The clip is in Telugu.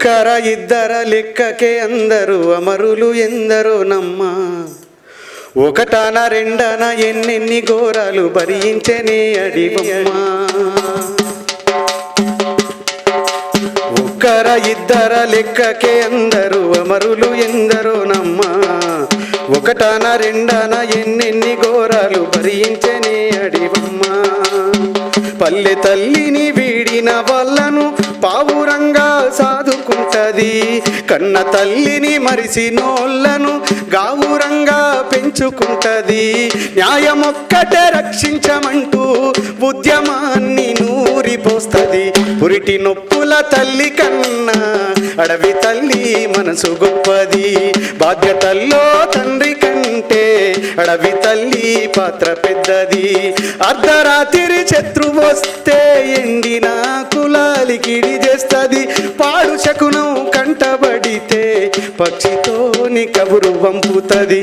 ఒక్కర ఇద్దర లెక్కకే అందరూ అమరులు ఎందరో నమ్మా. ఒకటాన రెండన ఎన్నెన్ని ఘోరాలు భరించనే అడివమ్మా. ఒక్కర ఇద్దర లెక్కకే అందరూ అమరులు ఎందరో నమ్మా. ఒకటాన రెండన ఎన్నెన్ని ఘోరాలు భరించనే అడివమ్మా. పల్లె తల్లిని వీడిన వాళ్ళను పావురంగా సాదుకుంటది. కన్న తల్లిని మరిసినోళ్ళను గావురంగా పెంచుకుంటది. న్యాయమొక్కటే రక్షించమంటూ ఉద్యమాన్ని నూరిపోస్తది. పురిటి నొప్పుల తల్లి కన్నా అడవి తల్లి మనసు గొప్పది. బాధ్యతల్లో తండ్రి కంటే అడవి తల్లి పాత్ర పెద్దది. అర్ధరాత్రి శత్రువు వస్తే ఎండిన కులాలికిడి చేస్తది. పాడు శకునం కంటబడితే పక్షితోని కబురు పంపుతది.